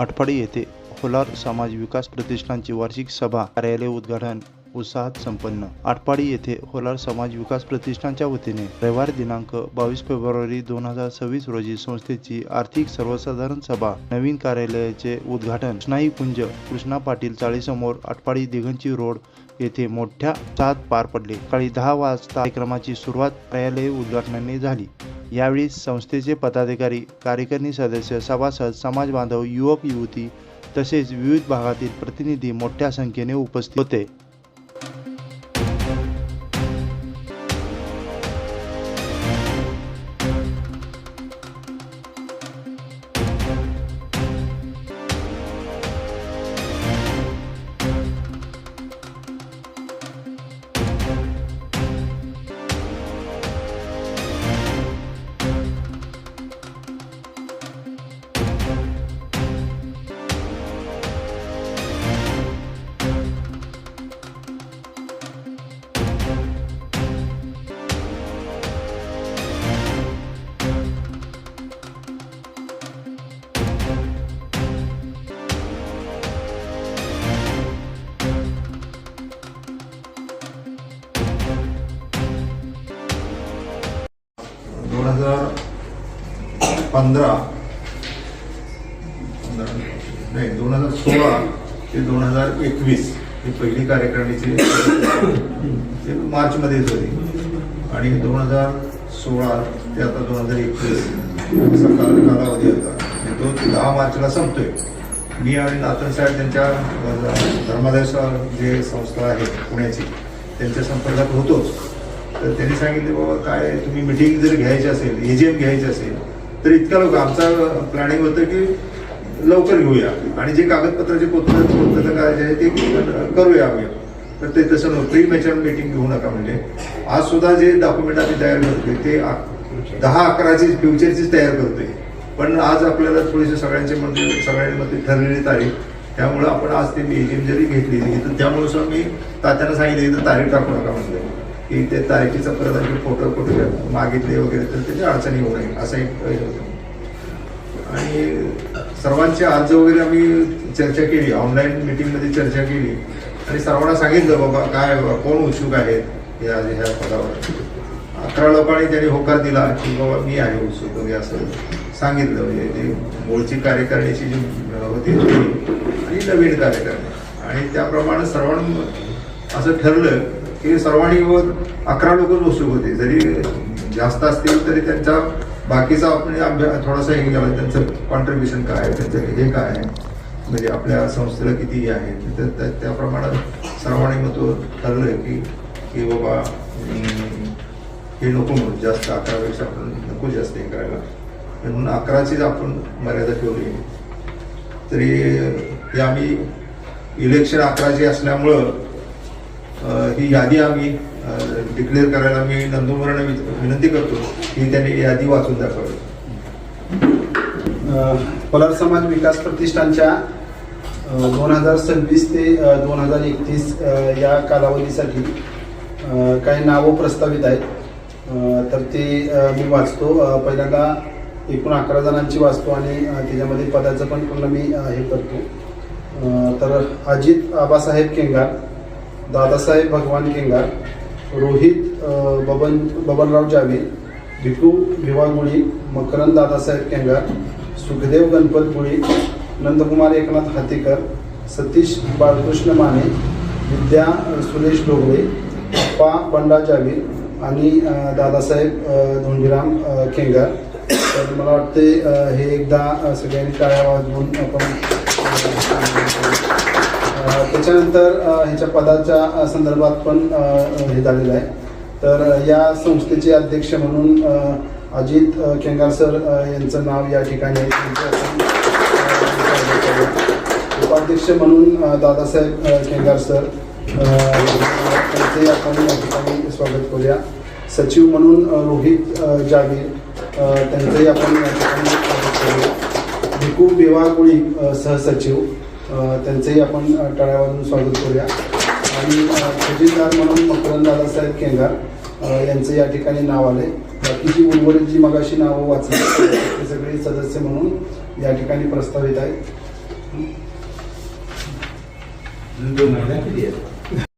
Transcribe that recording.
आटपाडी येथे होलार समाज विकास प्रतिष्ठानची वार्षिक सभा कार्यालय उद्घाटन उत्साहात संपन्न। आटपाडी येथे होलार समाज विकास प्रतिष्ठानच्या वतीने रविवार दिनांक 22 फेब्रुवारी 2026 रोजी संस्थेची आर्थिक सर्वसाधारण सभा नवीन कार्यालयाचे उद्घाटन स्नाईपुंज कृष्णा पाटील चाळीसमोर आटपाडी दिगंची रोड येथे मोठ्या उत्साहात पार पडले। सकाळी 10 वाजता कार्यक्रमाची सुरुवात कार्यालय उद्घाटनाने झाली। यावेळी संस्थेचे पदाधिकारी, कार्यकारिणी सदस्य, सभासद, समाज बांधव, युवक युवती तसेच विविध भागातील प्रतिनिधी मोठ्या संख्येने उपस्थित होते। नाही 2016 ते 2021 ही पहिली कार्यकारिणीची मार्च मध्येच होती आणि 2016 ते आता 2021 असा कालावधी होता। तो 10 मार्चला संपतोय। मी आणि नाथन साहेब त्यांच्या धर्मादाय जे संस्था आहे पुण्याची त्यांच्या संपर्कात होतोच। तर त्यांनी सांगितले बाबा काय तुम्ही मिटिंग जर घ्यायची असेल, AGM घ्यायची असेल तर इतका लोक आमचं प्लॅनिंग होतं की लवकर घेऊया आणि जे कागदपत्राचे पूर्तता करायचे आहे ते करूया आम्ही। तर ते तसं नव्हतं, प्री मॅच्युअर मीटिंग घेऊ नका म्हणजे आज सुद्धा जे डॉक्युमेंट आम्ही तयार करतोय ते 10-11ची फ्युचरचीच तयार करतोय। पण आज आपल्याला थोडीशी सगळ्यांमध्ये ठरलेली तारीख, त्यामुळं आपण आज ते AGM जरी घेतली तर त्यामुळे मी तात्यांना सांगितले तर तारीख टाकू नका म्हणजे की ते तारखेचा परत आम्ही फोटो मागितले वगैरे तर त्याची अडचणी होऊ नये असं एक होतं। आणि सर्वांचे अर्ज वगैरे आम्ही चर्चा केली, ऑनलाईन मीटिंगमध्ये चर्चा केली आणि सर्वांना सांगितलं बाबा काय कोण उत्सुक आहेत ह्या पदावर। 11 लोकांनी त्यांनी होकार दिला की बाबा मी आहे उत्सुक वगैरे असं सांगितलं। म्हणजे ती मूळची कार्यकारिणीची जी होती आणि नवीन कार्यकारिणी आणि त्याप्रमाणे सर्वांनी असं ठरलं की सर्वांनी 11 लोकच उत्सुक होते। जरी जास्त असतील तरी त्यांचा बाकीचा आपण अभ्यास थोडासा हे केला, त्यांचं कॉन्ट्रीब्युशन काय आहे, त्यांचं हे काय आहे, म्हणजे आपल्या संस्थेला किती आहे तर त्याप्रमाणे सर्वांनी मग तो ठरलं की बाबा हे नको म्हणून जास्त 11पेक्षा आपण नको जास्त हे करायला म्हणून 11चीच आपण मर्यादा ठेवली। तरी हे आम्ही इलेक्शन 11ची असल्यामुळं ही यादी आम्ही डिक्लेअर करायला मी नंदुरबारला विनंती करतो की त्यांनी यादी वाचून दाखवावी। होलार समाज विकास प्रतिष्ठानच्या 2026 ते 2031 या कालावधीसाठी काही नावं प्रस्तावित आहेत। तर ते मी वाचतो। पहिल्यांदा एकूण 11 जणांची वाचतो आणि त्याच्यामध्ये पदाचं पण पूर्ण मी हे करतो। तर अजित आबासाहेब केंगार, दादासाहेब भगवान केंगार, रोहित बबनराव जावे, भिकू भिवा गुळी, मकरंद दादासाहेब केंगार, सुखदेव गणपत गुळी, नंदकुमार एकनाथ हातेकर, सतीश बाळकृष्ण माने, विद्या सुरेश डोगरे, अप्पा बंडा जावे आणि दादासाहेब धोंडीराम केंगार। तर मला वाटते हे एकदा सगळ्यांनी टाळ्या वाजवून आपण त्याच्यानंतर ह्याच्या पदाच्या संदर्भात पण हे झालेलं आहे। तर या संस्थेचे अध्यक्ष म्हणून अजित केंगार सर यांचं नाव या ठिकाणी आहे। उपाध्यक्ष म्हणून दादासाहेब केंगार सर त्यांचे आपण या ठिकाणी स्वागत करूया। सचिव म्हणून रोहित जावे त्यांचंही आपण या ठिकाणी स्वागत करूया। भिकू बेवा गुळी सहसचिव त्यांचंही आपण टाळ्या वाजवून स्वागत करूया। आणि खजिनदार म्हणून मकरंद दादासाहेब केंगार यांचं या ठिकाणी नाव आले। बाकीची उर्वरित जी मगाशी नावं वाचली ते सगळे सदस्य म्हणून या ठिकाणी प्रस्तावित आहेत। 2 महिना किती आहे